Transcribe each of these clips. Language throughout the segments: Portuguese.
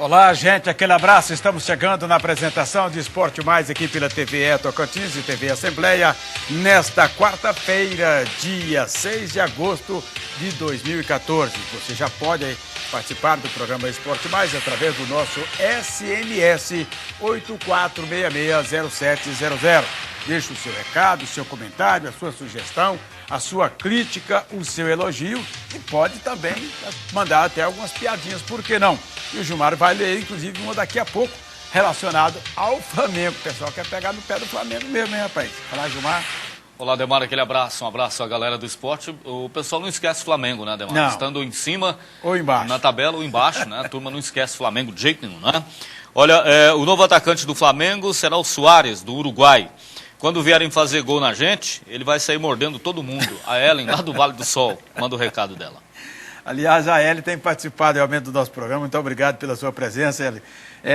Olá, gente, aquele abraço. Estamos chegando na apresentação de Esporte Mais aqui pela TVE Tocantins e TV Assembleia nesta quarta-feira, dia 6 de agosto de 2014. Você já pode participar do programa Esporte Mais através do nosso SMS 84660700. Deixe o seu recado, o seu comentário, a sua sugestão, a sua crítica, o seu elogio e pode também mandar até algumas piadinhas, por que não? E o Gilmar vai ler, inclusive, uma daqui a pouco relacionado ao Flamengo. O pessoal quer pegar no pé do Flamengo mesmo, hein, rapaz? Fala, Gilmar. Olá, Ademar, aquele abraço, um abraço à galera do esporte. O pessoal não esquece Flamengo, né, Ademar? Não. Estando em cima, ou embaixo, na tabela ou embaixo, né? A turma não esquece Flamengo de jeito nenhum, né? Olha, o novo atacante do Flamengo será o Suárez, do Uruguai. Quando vierem fazer gol na gente, ele vai sair mordendo todo mundo. A Ellen, lá do Vale do Sol, manda o recado dela. Aliás, a Ellen tem participado realmente do nosso programa. Muito obrigado pela sua presença, Ellen.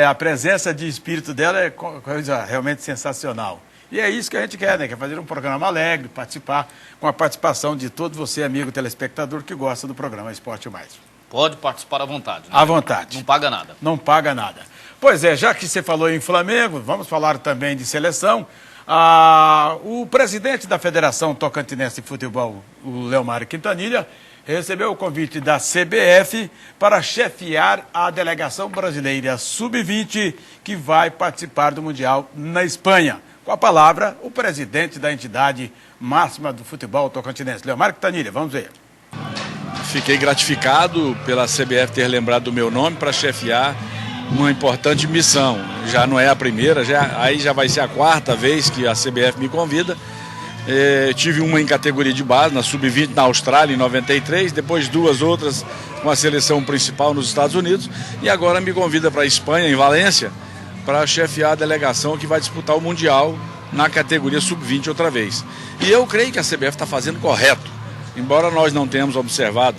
A presença de espírito dela é coisa realmente sensacional. E é isso que a gente quer, né? Quer fazer um programa alegre, participar com a participação de todo você, amigo telespectador, que gosta do programa Esporte Mais. Pode participar à vontade. Né? À vontade. Não paga nada. Não paga nada. Pois é, já que você falou em Flamengo, vamos falar também de seleção. O presidente da Federação Tocantinense de Futebol, o Leomar Quintanilha, recebeu o convite da CBF para chefiar a delegação brasileira Sub-20 que vai participar do Mundial na Espanha. Com a palavra, o presidente da entidade máxima do futebol tocantinense, Leomar Quintanilha. Vamos ver. Fiquei gratificado pela CBF ter lembrado do meu nome para chefiar uma importante missão. Já não é a primeira, aí já vai ser a quarta vez que a CBF me convida. Tive uma em categoria de base, na Sub-20 na Austrália, em 93, depois duas outras com a seleção principal nos Estados Unidos, e agora me convida para a Espanha, em Valência, para chefiar a delegação que vai disputar o Mundial na categoria Sub-20 outra vez. E eu creio que a CBF está fazendo correto, embora nós não tenhamos observado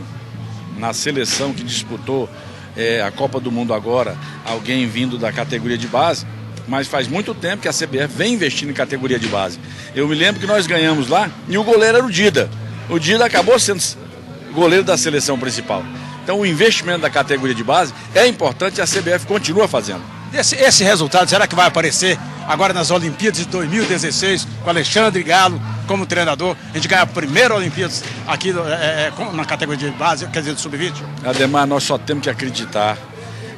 na seleção que disputou a Copa do Mundo agora, alguém vindo da categoria de base, mas faz muito tempo que a CBF vem investindo em categoria de base. Eu me lembro que nós ganhamos lá e o goleiro era o Dida. O Dida acabou sendo goleiro da seleção principal. Então o investimento da categoria de base é importante e a CBF continua fazendo. Esse resultado, será que vai aparecer agora nas Olimpíadas de 2016, com Alexandre Galo como treinador? A gente ganha a primeira Olimpíadas aqui na categoria de base, quer dizer, do Sub-20? Ademar, nós só temos que acreditar.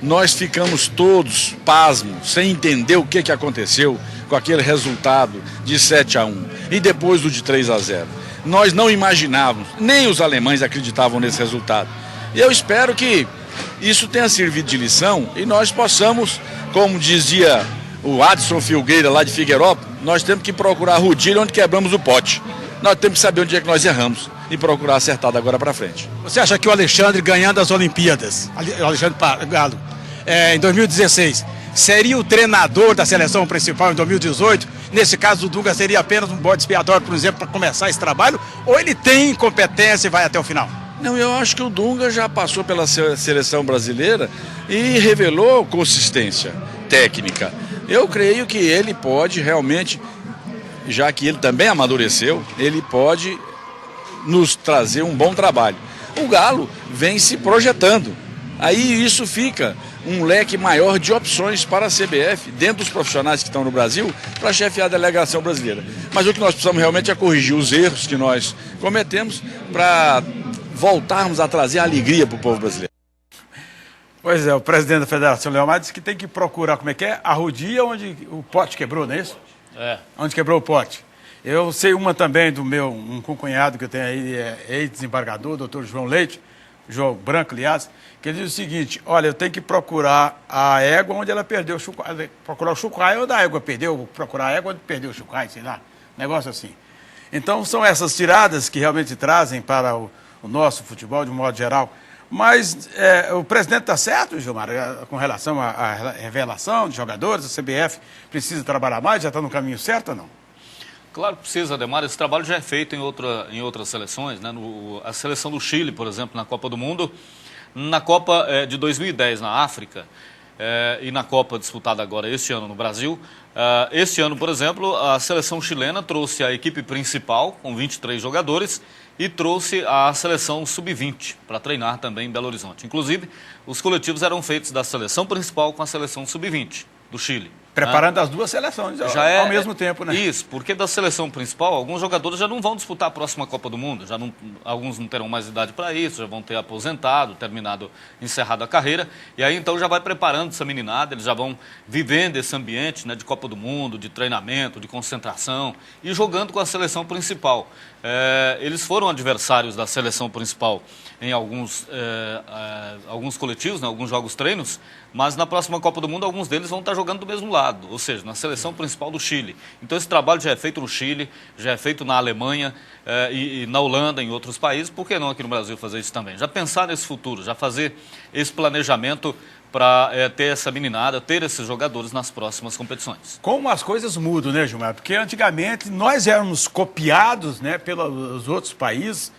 Nós ficamos todos pasmos, sem entender o que aconteceu com aquele resultado de 7-1 e depois do de 3-0. Nós não imaginávamos, nem os alemães acreditavam nesse resultado. E eu espero que isso tenha servido de lição e nós possamos, como dizia o Adson Filgueira lá de Figueirópolis, nós temos que procurar a rodilha onde quebramos o pote. Nós temos que saber onde é que nós erramos e procurar acertar da agora para frente. Você acha que o Alexandre ganhando as Olimpíadas, o Alexandre Galo, em 2016, seria o treinador da seleção principal em 2018? Nesse caso, o Dunga seria apenas um bode expiatório, por exemplo, para começar esse trabalho? Ou ele tem competência e vai até o final? Não, eu acho que o Dunga já passou pela seleção brasileira e revelou consistência técnica. Eu creio que ele pode realmente, já que ele também amadureceu, ele pode nos trazer um bom trabalho. O Galo vem se projetando. Aí isso fica um leque maior de opções para a CBF, dentro dos profissionais que estão no Brasil, para chefiar a delegação brasileira. Mas o que nós precisamos realmente é corrigir os erros que nós cometemos para voltarmos a trazer alegria para o povo brasileiro. Pois é, o presidente da Federação, Leomar, disse que tem que procurar, como é que é? A rodilha onde o pote quebrou, não é isso? É. Onde quebrou o pote. Eu sei uma também do meu, um concunhado que eu tenho aí, ex-desembargador, doutor João Leite, João Branco, aliás, que ele diz o seguinte: olha, eu tenho que procurar a égua onde ela perdeu o chucrai, procurar o chucrai onde a égua perdeu, procurar a égua onde perdeu o chucrai, sei lá, negócio assim. Então são essas tiradas que realmente trazem para o nosso futebol de um modo geral. Mas o presidente está certo, Gilmar, com relação à revelação de jogadores, a CBF precisa trabalhar mais, já está no caminho certo ou não? Claro que precisa, Ademar. Esse trabalho já é feito em outras seleções, né? A seleção do Chile, por exemplo, na Copa do Mundo, na Copa de 2010 na África e na Copa disputada agora este ano no Brasil. Este ano, por exemplo, a seleção chilena trouxe a equipe principal com 23 jogadores e trouxe a seleção sub-20 para treinar também em Belo Horizonte. Inclusive, os coletivos eram feitos da seleção principal com a seleção sub-20 do Chile. Preparando as duas seleções ao mesmo tempo, né? Isso, porque da seleção principal, alguns jogadores já não vão disputar a próxima Copa do Mundo, alguns não terão mais idade para isso, já vão ter aposentado, encerrado a carreira, e aí então já vai preparando essa meninada, eles já vão vivendo esse ambiente, né, de Copa do Mundo, de treinamento, de concentração, e jogando com a seleção principal. Eles foram adversários da seleção principal em alguns coletivos, né, alguns jogos treinos, mas na próxima Copa do Mundo alguns deles vão estar jogando do mesmo lado, ou seja, na seleção principal do Chile. Então esse trabalho já é feito no Chile, já é feito na Alemanha e na Holanda, em outros países. Por que não aqui no Brasil fazer isso também? Já pensar nesse futuro, já fazer esse planejamento para ter essa meninada, ter esses jogadores nas próximas competições. Como as coisas mudam, né, Gilmar? Porque antigamente nós éramos copiados, né, pelos outros países.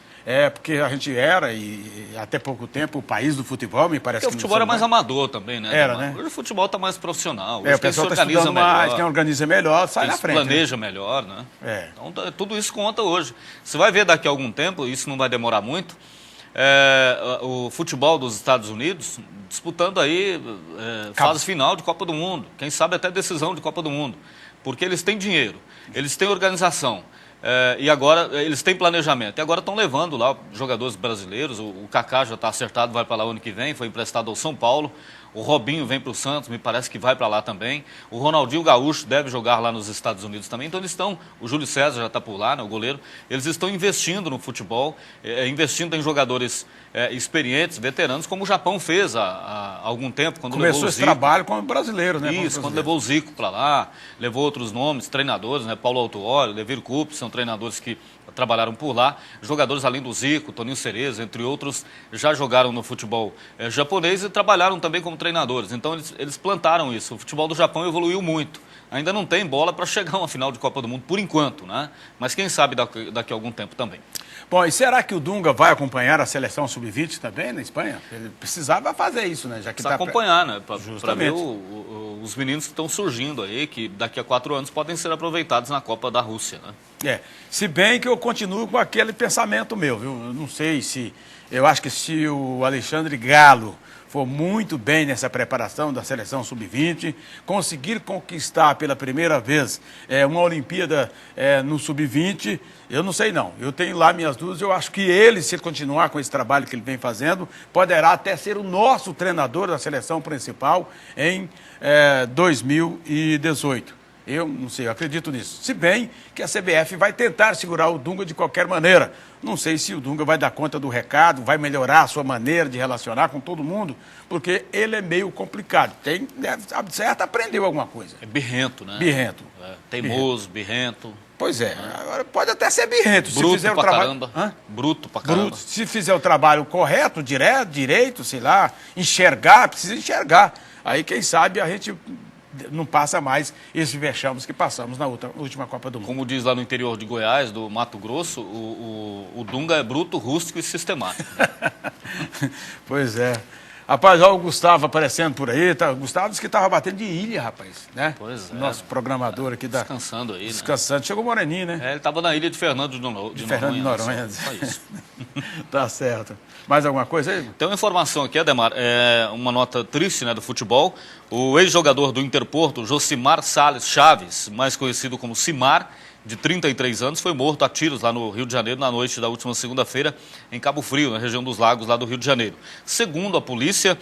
Porque a gente era, e até pouco tempo, o país do futebol, me parece que... O futebol era mais amador também, né? Era, né? Hoje o futebol está mais profissional. Hoje o pessoal está estudando mais, quem organiza melhor, sai na frente. Planeja melhor, né? Então, tudo isso conta hoje. Você vai ver daqui a algum tempo, isso não vai demorar muito, o futebol dos Estados Unidos disputando aí fase final de Copa do Mundo. Quem sabe até decisão de Copa do Mundo. Porque eles têm dinheiro, eles têm organização. E agora eles têm planejamento. E agora estão levando lá jogadores brasileiros. O Kaká já está acertado, vai para lá o ano que vem, foi emprestado ao São Paulo. O Robinho vem para o Santos, me parece que vai para lá também. O Ronaldinho Gaúcho deve jogar lá nos Estados Unidos também. Então eles estão, o Júlio César já está por lá, né, o goleiro. Eles estão investindo no futebol, investindo em jogadores experientes, veteranos, como o Japão fez há algum tempo. Quando começou esse trabalho como brasileiro, né? Isso, quando levou o Zico para lá, levou outros nomes, treinadores, né? Paulo Autuori, Levir Coupe, são treinadores que trabalharam por lá. Jogadores além do Zico, Toninho Cerezo, entre outros, já jogaram no futebol japonês e trabalharam também como treinadores. Então eles plantaram isso. O futebol do Japão evoluiu muito. Ainda não tem bola para chegar a uma final de Copa do Mundo, por enquanto, né? Mas quem sabe daqui a algum tempo também. Bom, e será que o Dunga vai acompanhar a seleção sub-20 também na Espanha? Ele precisava fazer isso, né? Já que precisa acompanhar, né? Para ver os meninos que estão surgindo aí, que daqui a 4 anos podem ser aproveitados na Copa da Rússia, né? Se bem que eu continuo com aquele pensamento meu, viu? Eu não sei se... Eu acho que se o Alexandre Galo for muito bem nessa preparação da seleção sub-20, conseguir conquistar pela primeira vez uma Olimpíada no sub-20, eu não sei não. Eu tenho lá minhas dúvidas, eu acho que ele, se ele continuar com esse trabalho que ele vem fazendo, poderá até ser o nosso treinador da seleção principal em 2018. Eu não sei, eu acredito nisso. Se bem que a CBF vai tentar segurar o Dunga de qualquer maneira. Não sei se o Dunga vai dar conta do recado, vai melhorar a sua maneira de relacionar com todo mundo, porque ele é meio complicado. Certo, aprendeu alguma coisa. É birrento, né? Birrento. Teimoso, birrento. Pois é, agora pode até ser birrento. Bruto se fizer pra o trabalho... caramba. Bruto pra caramba. Bruto. Se fizer o trabalho correto, direito, sei lá, precisa enxergar. Aí, quem sabe, a gente não passa mais esses vexames que passamos na última Copa do Mundo. Como diz lá no interior de Goiás, do Mato Grosso, o Dunga é bruto, rústico e sistemático. Pois é. Rapaz, olha o Gustavo aparecendo por aí. Gustavo disse que estava batendo de ilha, rapaz. Né? Pois é. Nosso programador aqui da... Descansando aí, Descansando. Né? Chegou Moreninho, né? Ele estava na ilha de Fernando de Noronha. Fernando de Noronha. Só isso. Tá certo. Mais alguma coisa aí? Tem uma informação aqui, Ademar, uma nota triste, né, do futebol. O ex-jogador do Interporto, Josimar Salles Chaves, mais conhecido como Simar, de 33 anos, foi morto a tiros lá no Rio de Janeiro na noite da última segunda-feira, em Cabo Frio, na região dos Lagos, lá do Rio de Janeiro. Segundo a polícia,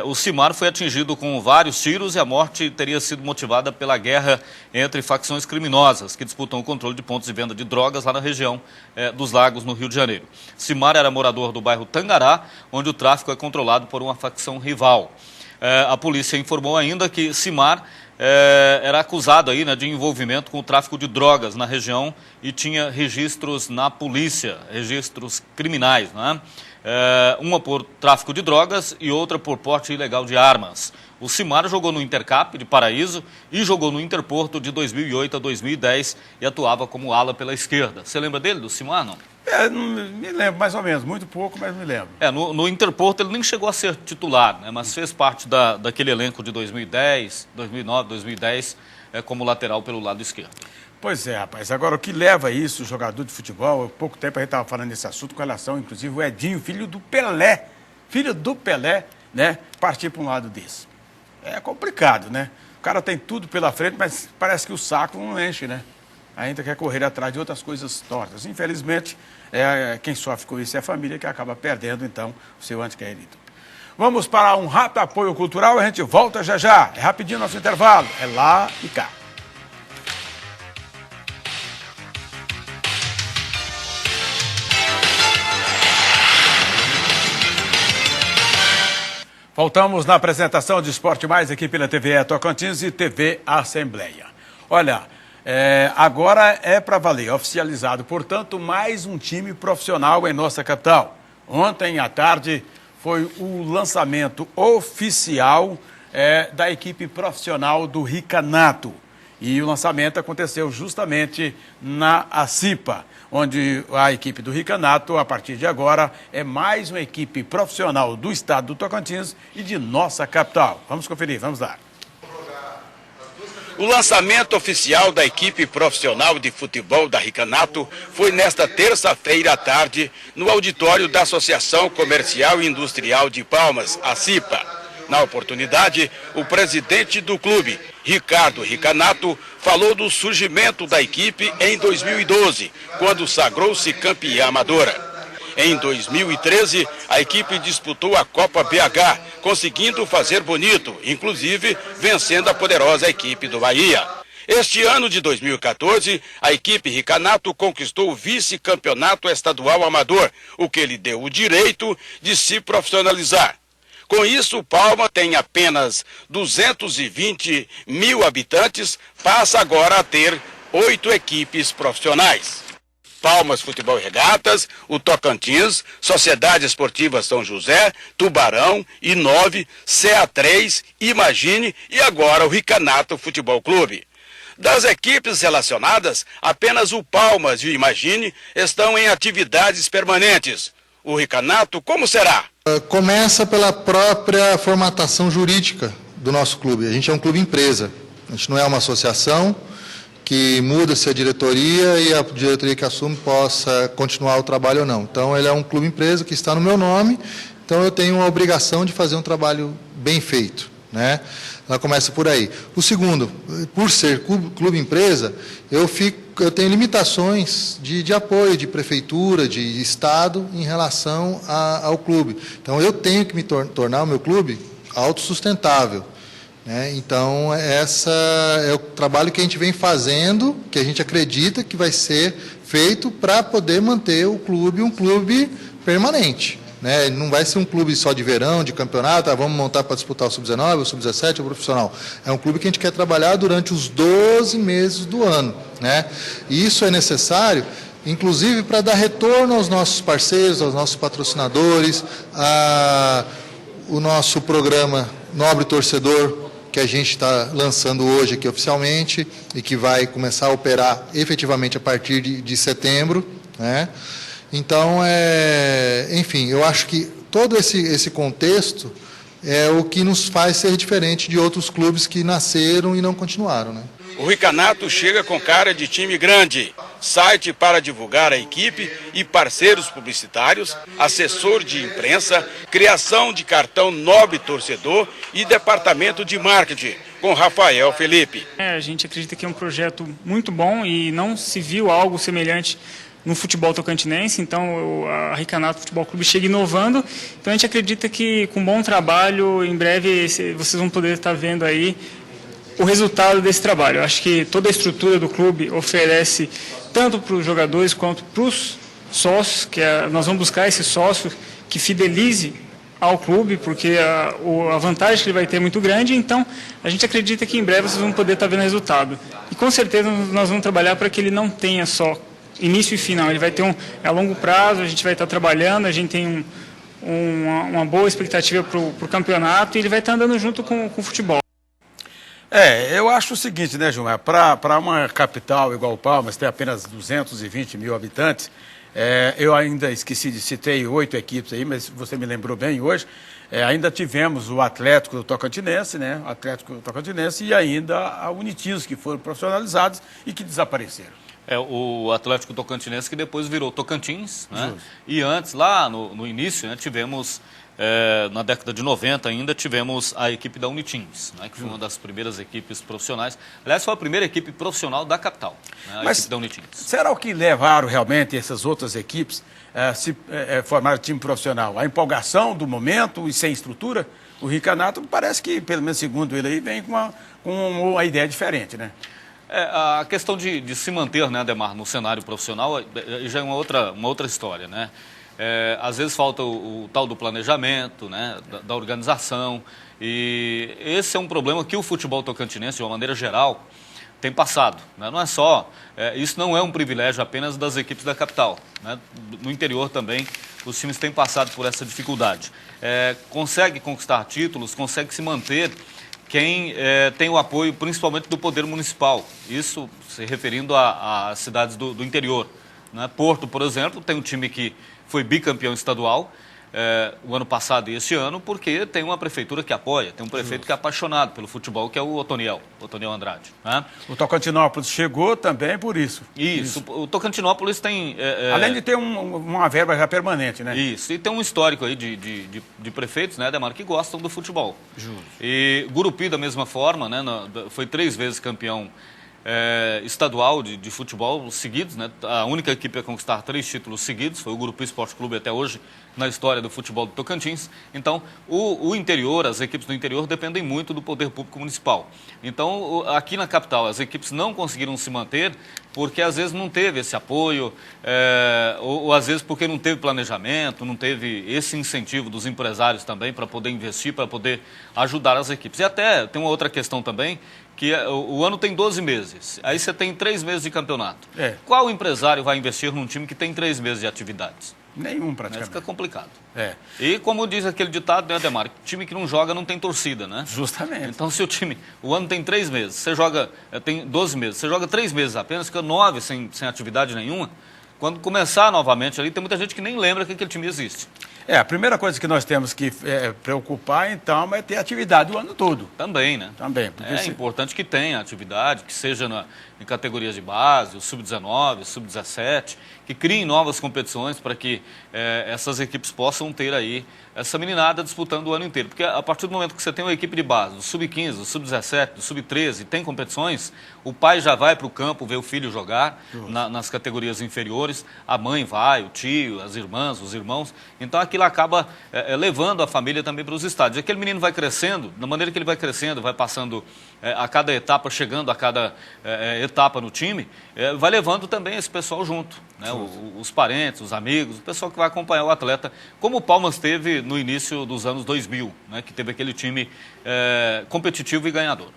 o Simar foi atingido com vários tiros e a morte teria sido motivada pela guerra entre facções criminosas que disputam o controle de pontos de venda de drogas lá na região dos Lagos, no Rio de Janeiro. Simar era morador do bairro Tangará, onde o tráfico é controlado por uma facção rival. A polícia informou ainda que Simar era acusado aí, né, de envolvimento com o tráfico de drogas na região e tinha registros na polícia, registros criminais, né? Uma por tráfico de drogas e outra por porte ilegal de armas. O Simar jogou no Intercap de Paraíso e jogou no Interporto de 2008 a 2010 e atuava como ala pela esquerda. Você lembra dele, do Simar, não? Me lembro, mais ou menos. Muito pouco, mas me lembro. No Interporto ele nem chegou a ser titular, né, mas fez parte daquele elenco de 2010, 2009, 2010, como lateral pelo lado esquerdo. Pois é, rapaz. Agora, o que leva isso, o jogador de futebol, há pouco tempo a gente estava falando desse assunto com relação, inclusive, o Edinho, filho do Pelé, né, partir para um lado desse. É complicado, né? O cara tem tudo pela frente, mas parece que o saco não enche, né? Ainda quer correr atrás de outras coisas tortas. Infelizmente, quem sofre com isso é a família que acaba perdendo, então, o seu ente querido. Vamos para um rápido apoio cultural, a gente volta já já. É rapidinho nosso intervalo, é lá e cá. Voltamos na apresentação de Esporte Mais aqui pela TVE Tocantins e TV Assembleia. Olha, agora é para valer, oficializado, portanto, mais um time profissional em nossa capital. Ontem à tarde foi o lançamento oficial da equipe profissional do Ricanato. E o lançamento aconteceu justamente na ACIPA, onde a equipe do Ricanato, a partir de agora, é mais uma equipe profissional do estado do Tocantins e de nossa capital. Vamos conferir, vamos lá. O lançamento oficial da equipe profissional de futebol da Ricanato foi nesta terça-feira à tarde no auditório da Associação Comercial e Industrial de Palmas, ACIPA. Na oportunidade, o presidente do clube, Ricardo Ricanato, falou do surgimento da equipe em 2012, quando sagrou-se campeã amadora. Em 2013, a equipe disputou a Copa BH, conseguindo fazer bonito, inclusive vencendo a poderosa equipe do Bahia. Este ano de 2014, a equipe Ricanato conquistou o vice-campeonato estadual amador, o que lhe deu o direito de se profissionalizar. Com isso, Palma tem apenas 220 mil habitantes, passa agora a ter 8 equipes profissionais. Palmas Futebol e Regatas, o Tocantins, Sociedade Esportiva São José, Tubarão, I9, CA3, Imagine e agora o Ricanato Futebol Clube. Das equipes relacionadas, apenas o Palmas e o Imagine estão em atividades permanentes. O Ricanato, como será? Começa pela própria formatação jurídica do nosso clube. A gente é um clube empresa. A gente não é uma associação que muda-se a diretoria e a diretoria que assume possa continuar o trabalho ou não. Então, ele é um clube empresa que está no meu nome, então eu tenho a obrigação de fazer um trabalho bem feito, né? Ela começa por aí. O segundo, por ser clube empresa, eu tenho limitações de apoio de prefeitura, de estado em relação ao clube. Então eu tenho que me tornar o meu clube autossustentável, né? Então esse é o trabalho que a gente vem fazendo, que a gente acredita que vai ser feito para poder manter o clube um clube permanente. Né? Não vai ser um clube só de verão, de campeonato, vamos montar para disputar o Sub-19, o Sub-17, o profissional. É um clube que a gente quer trabalhar durante os 12 meses do ano. Né? E isso é necessário, inclusive, para dar retorno aos nossos parceiros, aos nossos patrocinadores, o nosso programa Nobre Torcedor, que a gente está lançando hoje aqui oficialmente e que vai começar a operar efetivamente a partir de setembro, né? Então, enfim, eu acho que todo esse contexto é o que nos faz ser diferente de outros clubes que nasceram e não continuaram, né? O Ricanato chega com cara de time grande, site para divulgar a equipe e parceiros publicitários, assessor de imprensa, criação de cartão Nobre Torcedor e departamento de marketing, com Rafael Felipe. A gente acredita que é um projeto muito bom e não se viu algo semelhante no futebol tocantinense, então a Ricanato Futebol Clube chega inovando, então a gente acredita que com bom trabalho, em breve vocês vão poder estar vendo aí o resultado desse trabalho. Eu acho que toda a estrutura do clube oferece tanto para os jogadores quanto para os sócios, nós vamos buscar esse sócio que fidelize ao clube, porque a vantagem que ele vai ter é muito grande, então a gente acredita que em breve vocês vão poder estar vendo o resultado. E com certeza nós vamos trabalhar para que ele não tenha só início e final, ele vai ter a longo prazo, a gente vai estar trabalhando, a gente tem uma boa expectativa para o campeonato e ele vai estar andando junto com o futebol. Eu acho o seguinte, né, Gilmar, para uma capital igual Palmas, ter apenas 220 mil habitantes, Eu ainda esqueci de citar 8 equipes aí, mas você me lembrou bem hoje. Ainda tivemos o Atlético Tocantinense, né? O Atlético Tocantinense e ainda a Unitinos, que foram profissionalizados e que desapareceram. O Atlético Tocantinense que depois virou Tocantins, né? E antes, lá no início, né, tivemos, na década de 90 ainda, tivemos a equipe da Unitins, né, que foi uma das primeiras equipes profissionais. Aliás, foi a primeira equipe profissional da capital, né, a equipe da Unitins. Será o que levaram realmente essas outras equipes a se formar time profissional? A empolgação do momento e sem estrutura? O Ricanato parece que, pelo menos segundo ele aí, vem com uma ideia diferente, né? A questão de se manter, né, Ademar, no cenário profissional já é uma outra história, né? Às vezes falta o tal do planejamento, né, da organização, e esse é um problema que o futebol tocantinense, de uma maneira geral, tem passado, né? Não é só, isso não é um privilégio apenas das equipes da capital, né? No interior também os times têm passado por essa dificuldade. Consegue conquistar títulos, consegue se manter quem tem o apoio principalmente do poder municipal, isso se referindo a cidades do interior, né? Porto, por exemplo, tem um time que foi bicampeão estadual o ano passado e este ano, porque tem uma prefeitura que apoia, tem um prefeito que é apaixonado pelo futebol, que é o Otoniel Andrade, né? O Tocantinópolis chegou também por isso. Isso. O Tocantinópolis tem... além de ter uma verba já permanente, né? Isso, e tem um histórico aí de prefeitos, né, Ademar, que gostam do futebol. Justo. E Gurupi, da mesma forma, né, foi 3 vezes campeão estadual de futebol seguidos, né? A única equipe a conquistar 3 títulos seguidos foi o Gurupi Esporte Clube até hoje na história do futebol do Tocantins. Então, o interior, as equipes do interior dependem muito do poder público municipal. Então, aqui na capital, as equipes não conseguiram se manter porque às vezes não teve esse apoio, ou às vezes porque não teve planejamento, não teve esse incentivo dos empresários também para poder investir, para poder ajudar as equipes. E até tem uma outra questão também, que o ano tem 12 meses, aí você tem 3 meses de campeonato. Qual empresário vai investir num time que tem 3 meses de atividades? Nenhum, praticamente. Fica complicado. E como diz aquele ditado, né, Ademar, time que não joga não tem torcida, né? Justamente. Então, se o ano tem 3 meses, você joga, tem 12 meses, você joga 3 meses apenas, fica 9 sem atividade nenhuma. Quando começar novamente ali, tem muita gente que nem lembra que aquele time existe. A primeira coisa que nós temos que preocupar, então, é ter atividade o ano todo. Também, né? Também. É importante que tenha atividade, que seja em categorias de base, o Sub-19, o Sub-17, que criem novas competições para que essas equipes possam ter aí essa meninada disputando o ano inteiro. Porque a partir do momento que você tem uma equipe de base, do Sub-15, do Sub-17, do Sub-13, tem competições, o pai já vai para o campo ver o filho jogar nas categorias inferiores, a mãe vai, o tio, as irmãs, os irmãos. Então aquilo acaba levando a família também para os estádios. Aquele menino vai crescendo, da maneira que ele vai crescendo, vai passando a cada etapa, chegando a cada etapa no time, vai levando também esse pessoal junto, né? Os parentes, os amigos, o pessoal que vai acompanhar o atleta, como o Palmas teve no início dos anos 2000, né? Que teve aquele time competitivo e ganhador.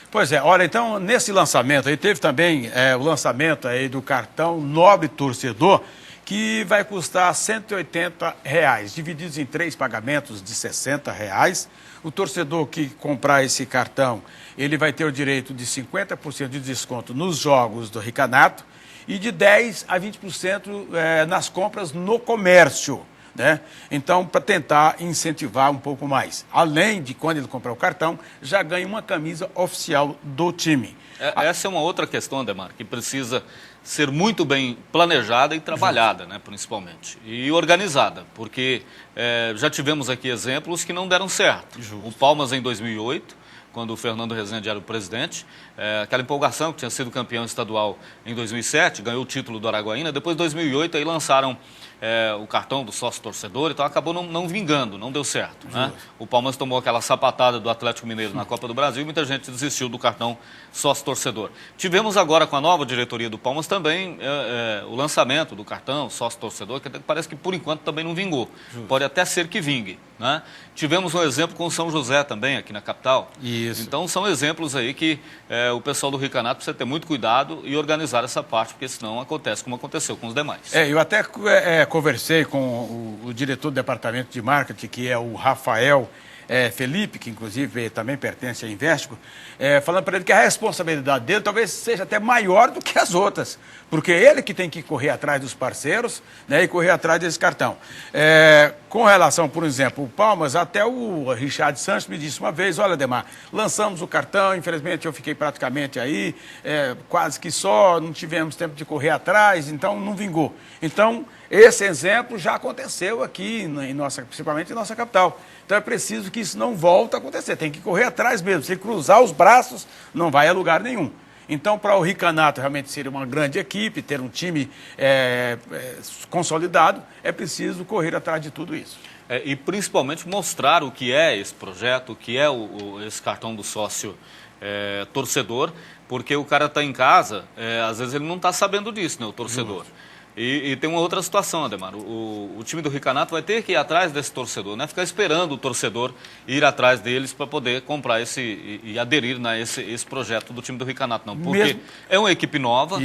Pois é, olha, então, nesse lançamento aí, teve também o lançamento aí do cartão Nobre Torcedor, que vai custar R$ 180, divididos em 3 pagamentos de R$ 60. O torcedor que comprar esse cartão, ele vai ter o direito de 50% de desconto nos jogos do Ricanato e de 10% a 20% nas compras no comércio, né? Então, para tentar incentivar um pouco mais. Além de, quando ele comprar o cartão, já ganha uma camisa oficial do time. Essa é uma outra questão, Ademar, que precisa ser muito bem planejada e trabalhada, né, principalmente, e organizada, porque já tivemos aqui exemplos que não deram certo. O Palmas em 2008, quando o Fernando Rezende era o presidente, aquela empolgação que tinha sido campeão estadual em 2007, ganhou o título do Araguaína, depois de 2008 aí lançaram o cartão do sócio-torcedor, então acabou não vingando, não deu certo, né? O Palmas tomou aquela sapatada do Atlético Mineiro na Copa do Brasil e muita gente desistiu do cartão sócio-torcedor. Tivemos agora com a nova diretoria do Palmas também o lançamento do cartão sócio-torcedor, que parece que por enquanto também não vingou. Pode até ser que vingue, né? Tivemos um exemplo com o São José também, aqui na capital. Isso. Então são exemplos aí que o pessoal do Ricanato precisa ter muito cuidado e organizar essa parte, porque senão acontece como aconteceu com os demais. Eu até conversei com o diretor do departamento de marketing, que é o Rafael Felipe, que inclusive também pertence a Investico, falando para ele que a responsabilidade dele talvez seja até maior do que as outras, porque é ele que tem que correr atrás dos parceiros, né, e correr atrás desse cartão. Com relação, por exemplo, o Palmas, até o Richard Santos me disse uma vez, olha, Ademar, lançamos o cartão, infelizmente eu fiquei praticamente aí, quase que só, não tivemos tempo de correr atrás, então não vingou. Então, esse exemplo já aconteceu aqui, principalmente em nossa capital. Então é preciso que isso não volte a acontecer, tem que correr atrás mesmo. Se cruzar os braços, não vai a lugar nenhum. Então, para o Ricanato realmente ser uma grande equipe, ter um time consolidado, é preciso correr atrás de tudo isso. E principalmente mostrar o que é esse projeto, o que é esse cartão do sócio torcedor, porque o cara está em casa, às vezes ele não está sabendo disso, né, o torcedor. E tem uma outra situação, Ademar, o time do Ricanato vai ter que ir atrás desse torcedor, não é ficar esperando o torcedor ir atrás deles para poder comprar e aderir a esse projeto do time do Ricanato, não. Porque é uma equipe nova,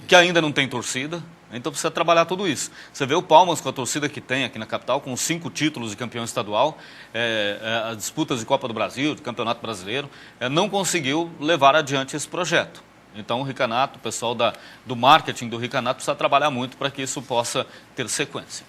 que ainda não tem torcida, então precisa trabalhar tudo isso. Você vê o Palmas com a torcida que tem aqui na capital, com 5 títulos de campeão estadual, as disputas de Copa do Brasil, de Campeonato Brasileiro, não conseguiu levar adiante esse projeto. Então, o Ricanato, o pessoal do marketing do Ricanato precisa trabalhar muito para que isso possa ter sequência.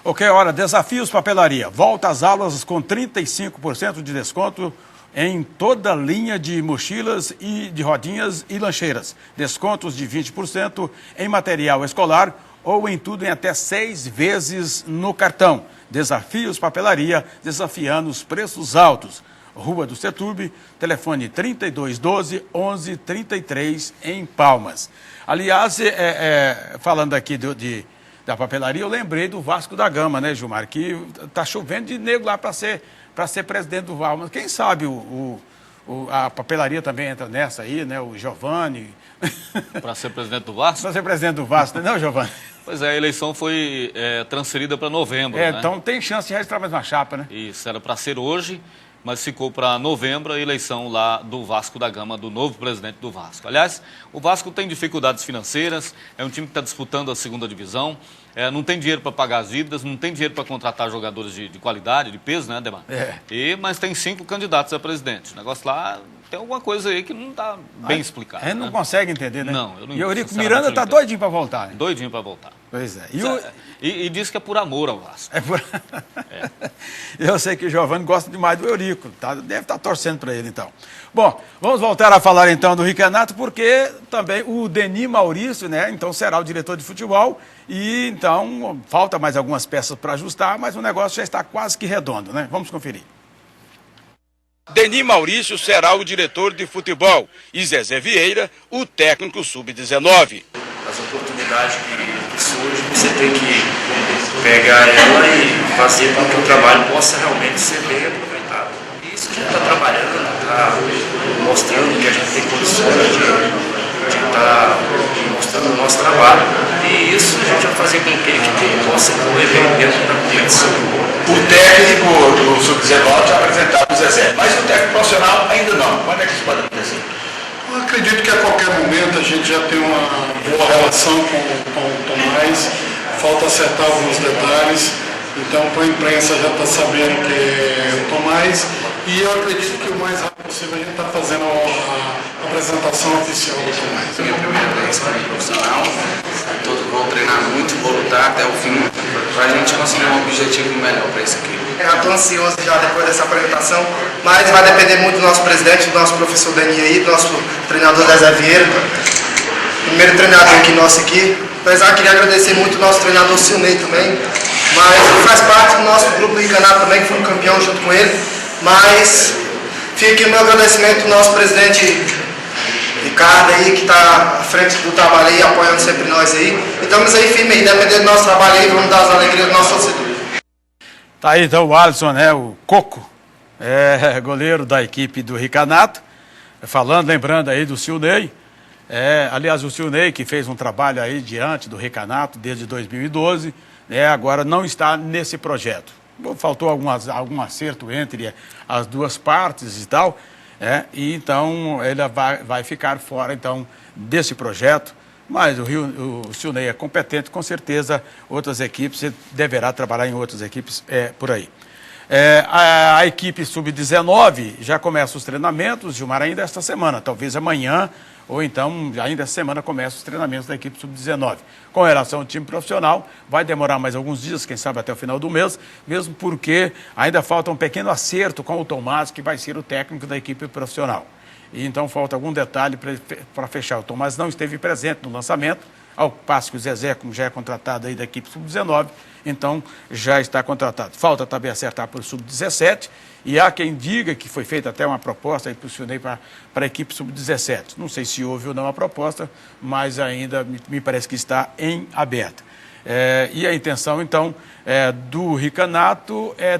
Ok, olha, desafios papelaria. Volta às aulas com 35% de desconto em toda a linha de mochilas e de rodinhas e lancheiras. Descontos de 20% em material escolar ou em tudo em até 6 vezes no cartão. Desafios papelaria, desafiando os preços altos. Rua do Setúbal, telefone 3212-1133 em Palmas. Aliás, falando aqui da papelaria, eu lembrei do Vasco da Gama, né, Gilmar? Que está chovendo de nego lá para ser presidente do Palmas. Quem sabe a papelaria também entra nessa aí, né? O Giovanni. Para ser presidente do Vasco? Para ser presidente do Vasco, não, Giovanni? Pois é, a eleição foi transferida para novembro, né? Então tem chance de registrar mais uma chapa, né? Isso, era para ser hoje, mas ficou para novembro a eleição lá do Vasco da Gama, do novo presidente do Vasco. Aliás, o Vasco tem dificuldades financeiras, é um time que está disputando a segunda divisão, não tem dinheiro para pagar as dívidas, não tem dinheiro para contratar jogadores de qualidade, de peso, né, Ademar? Mas tem 5 candidatos a presidente. O negócio lá tem alguma coisa aí que não está bem explicado. A gente não consegue entender, né? Não, eu não. E o Eurico Miranda está doidinho para voltar. Né? Doidinho para voltar. Pois é. E diz que é por amor ao Vasco. Eu sei que o Giovanni gosta demais do Eurico, deve estar torcendo para ele então. Bom, vamos voltar a falar então do Ricanato, porque também o Denis Maurício, né, então será o diretor de futebol, e então falta mais algumas peças para ajustar, mas o negócio já está quase que redondo, né? Vamos conferir. Denis Maurício será o diretor de futebol e Zezé Vieira, o técnico sub-19. As oportunidades que surgem, você tem que pegar ela e fazer para que o trabalho possa realmente ser bem aproveitado. E isso a gente está trabalhando, está mostrando que a gente tem condições de estar mostrando o nosso trabalho. E isso a gente vai fazer com que a equipe possa correr bem dentro da competição. O técnico do sub-19 já apresentado o Zezé, mas o técnico profissional ainda não. Quando é que isso pode acontecer? Eu acredito que a qualquer momento a gente já tem uma boa relação com o Tomás, falta acertar alguns detalhes, então para a imprensa já está sabendo que é o Tomás, e eu acredito que o mais rápido possível a gente está fazendo a apresentação oficial do Tomás. Minha primeira vez como profissional, todos vão treinar muito, vou lutar até o fim, para a gente conseguir um objetivo melhor para essa equipe. Eu estou ansioso já depois dessa apresentação, mas vai depender muito do nosso presidente, do nosso professor Denis aí, do nosso treinador Zezé Vieira, primeiro treinador aqui nosso aqui. Apesar que queria agradecer muito o nosso treinador Silnei também, mas ele faz parte do nosso grupo do Ricanato também, que foi um campeão junto com ele. Mas fica aqui o meu agradecimento ao nosso presidente Ricardo aí, que está à frente do trabalho aí, apoiando sempre nós aí. E estamos aí firme aí, dependendo do nosso trabalho aí, vamos dar as alegrias do nosso torcedor. Tá aí então o Alisson, né, o Coco, goleiro da equipe do Ricanato, lembrando aí do Silnei, aliás o Silnei que fez um trabalho aí diante do Ricanato desde 2012, agora não está nesse projeto. Faltou algum acerto entre as duas partes e tal, e então ele vai ficar fora então desse projeto. Mas o Silnei é competente, com certeza outras equipes, ele deverá trabalhar em outras equipes por aí. A equipe sub-19 já começa os treinamentos, Gilmar, ainda esta semana, talvez amanhã, ou então ainda esta semana começa os treinamentos da equipe sub-19. Com relação ao time profissional, vai demorar mais alguns dias, quem sabe até o final do mês, mesmo porque ainda falta um pequeno acerto com o Tomás, que vai ser o técnico da equipe profissional. E então falta algum detalhe para fechar. O Tomás não esteve presente no lançamento, ao passo que o Zezé, como já é contratado aí da equipe sub-19, então já está contratado. Falta também acertar para o sub-17, e há quem diga que foi feita até uma proposta, impulsionei para a equipe sub-17. Não sei se houve ou não a proposta, mas ainda me parece que está em aberto. E a intenção, então, do Ricanato é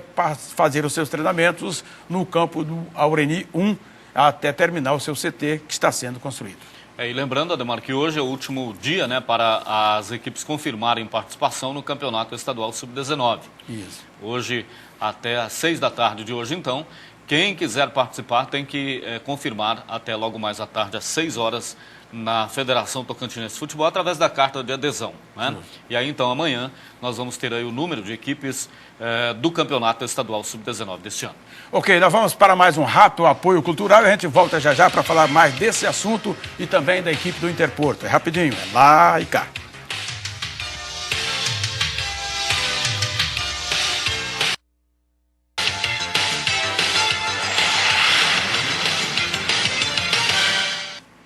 fazer os seus treinamentos no campo do Aureni 1, até terminar o seu CT, que está sendo construído. E lembrando, Ademar, que hoje é o último dia, né, para as equipes confirmarem participação no Campeonato Estadual Sub-19. Isso. Hoje, até às 6 da tarde de hoje, então, quem quiser participar tem que confirmar até logo mais à tarde, às 6 horas, na Federação Tocantinense de Futebol, através da carta de adesão, né? E aí, então, amanhã, nós vamos ter aí o número de equipes do Campeonato Estadual Sub-19 deste ano. Ok, nós vamos para mais um rápido apoio cultural e a gente volta já já para falar mais desse assunto e também da equipe do Interporto. É rapidinho, é lá e cá.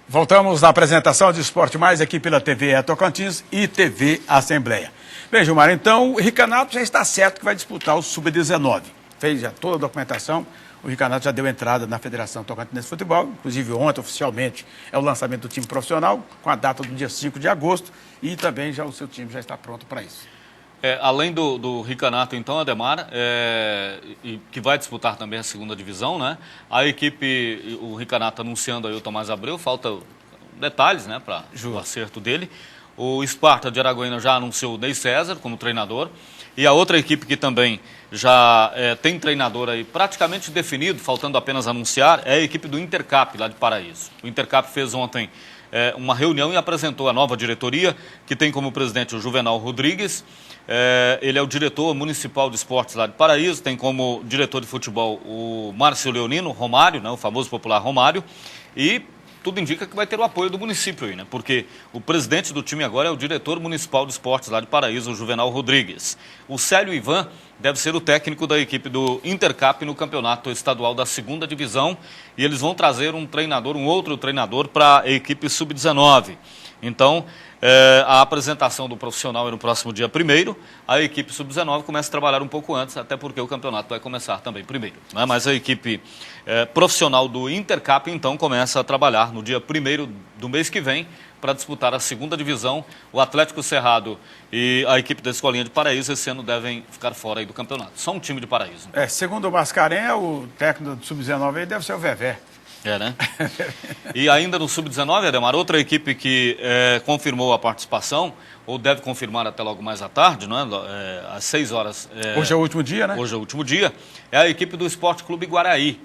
Voltamos na apresentação de Esporte Mais aqui pela TV Tocantins e TV Assembleia. Bem, Gilmar, então o Ricanato já está certo que vai disputar o Sub-19. Fez já toda a documentação, o Ricanato já deu entrada na Federação Tocantinense de Futebol, inclusive ontem oficialmente é o lançamento do time profissional, com a data do dia 5 de agosto, e também já o seu time já está pronto para isso. Além do Ricanato, então, Ademar, que vai disputar também a segunda divisão, né? A equipe, o Ricanato anunciando aí o Tomás Abreu, falta detalhes, né, para o acerto dele. O Esparta de Araguaína já anunciou o Ney César como treinador. E a outra equipe que também já tem treinador aí praticamente definido, faltando apenas anunciar, é a equipe do Intercap, lá de Paraíso. O Intercap fez ontem uma reunião e apresentou a nova diretoria, que tem como presidente o Juvenal Rodrigues. Ele é o diretor municipal de esportes lá de Paraíso, tem como diretor de futebol o Márcio Leonino, Romário, né, o famoso popular Romário, e tudo indica que vai ter o apoio do município aí, né, porque o presidente do time agora é o diretor municipal de esportes lá de Paraíso, o Juvenal Rodrigues. O Célio Ivan deve ser o técnico da equipe do Intercap no campeonato estadual da segunda divisão, e eles vão trazer um outro treinador para a equipe sub-19. Então, a apresentação do profissional é no próximo dia 1º, a equipe sub-19 começa a trabalhar um pouco antes, até porque o campeonato vai começar também primeiro, né? Mas a equipe profissional do Intercap, então, começa a trabalhar no dia 1º do mês que vem para disputar a segunda divisão. O Atlético Cerrado e a equipe da Escolinha de Paraíso esse ano devem ficar fora aí do campeonato. Só um time de Paraíso. Segundo o Mascarenhas, o técnico do sub-19 aí deve ser o Vevé. Né? E ainda no Sub-19, Ademar, outra equipe que confirmou a participação, ou deve confirmar até logo mais à tarde, não é? Às 6 horas. Hoje é o último dia, né? Hoje é o último dia. É a equipe do Esporte Clube Guaraí,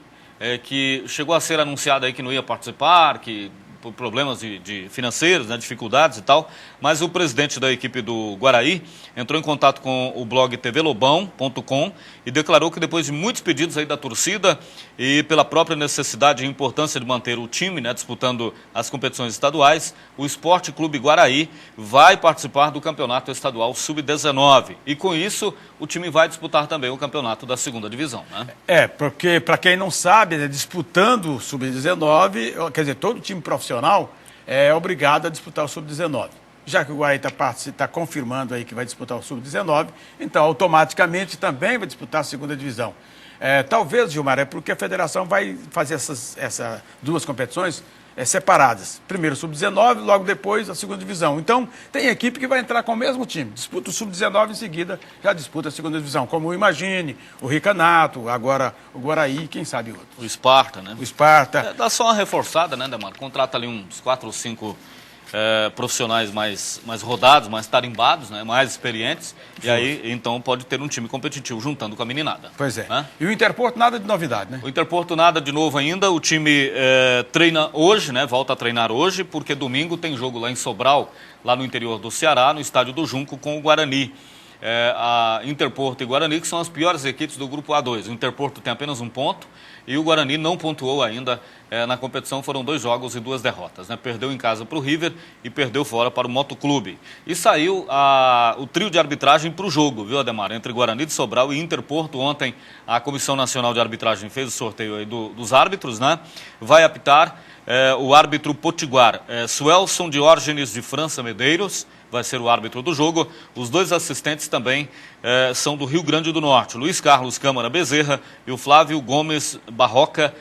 que chegou a ser anunciada aí que não ia participar, que por problemas de financeiros, né, dificuldades e tal, mas o presidente da equipe do Guaraí entrou em contato com o blog tvlobão.com e declarou que depois de muitos pedidos aí da torcida e pela própria necessidade e importância de manter o time, né, disputando as competições estaduais, o Esporte Clube Guaraí vai participar do campeonato estadual Sub-19 e com isso o time vai disputar também o campeonato da segunda divisão, né? Porque para quem não sabe, né, disputando o Sub-19, quer dizer, todo time profissional é obrigado a disputar o Sub-19. Já que o Guaraí está confirmando aí que vai disputar o Sub-19, então automaticamente também vai disputar a segunda divisão. Talvez, Gilmar, porque a federação vai fazer essas duas competições separadas. Primeiro o Sub-19, logo depois a segunda divisão. Então, tem equipe que vai entrar com o mesmo time. Disputa o Sub-19 em seguida, já disputa a segunda divisão. Como o Imagine, o Ricanato, agora o Guaraí, quem sabe outro. O Esparta, né? O Esparta. Dá só uma reforçada, né, Demar? Contrata ali uns 4 ou 5 profissionais mais rodados, mais tarimbados, né, mais experientes. E aí, então, pode ter um time competitivo juntando com a meninada. Pois é. Né? E o Interporto, nada de novidade, né? O Interporto, nada de novo ainda. O time treina hoje, né? Volta a treinar hoje, porque domingo tem jogo lá em Sobral, lá no interior do Ceará, no estádio do Junco, com o Guarani. a Interporto e Guarani, que são as piores equipes do grupo A2. O Interporto tem apenas 1 ponto e o Guarani não pontuou ainda na competição. Foram 2 jogos e 2 derrotas, né? Perdeu em casa para o River e perdeu fora para o Motoclube. E saiu o trio de arbitragem para o jogo, viu, Ademar? Entre Guarani de Sobral e Interporto. Ontem a Comissão Nacional de Arbitragem fez o sorteio aí dos árbitros, né? Vai apitar o árbitro potiguar, Suelson Diógenes de França Medeiros, vai ser o árbitro do jogo. Os 2 assistentes também são do Rio Grande do Norte, Luiz Carlos Câmara Bezerra e o Flávio Gomes Barroca,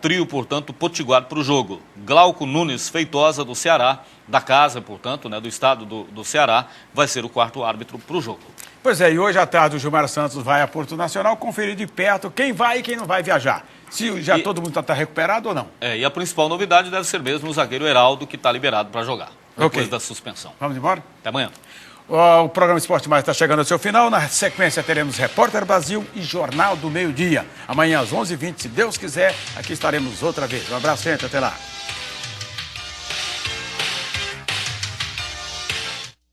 trio, portanto, potiguar para o jogo. Glauco Nunes Feitosa, do Ceará, da casa, portanto, né, do estado do Ceará, vai ser o 4º árbitro para o jogo. Pois é, e hoje à tarde o Gilmar Santos vai a Porto Nacional conferir de perto quem vai e quem não vai viajar. Se já todo mundo está recuperado ou não. E a principal novidade deve ser mesmo o zagueiro Heraldo, que está liberado para jogar, depois da suspensão. Vamos embora? Até amanhã. O programa Esporte Mais está chegando ao seu final. Na sequência teremos Repórter Brasil e Jornal do Meio-Dia. Amanhã às 11h20, se Deus quiser, aqui estaremos outra vez. Um abraço, gente. Até lá.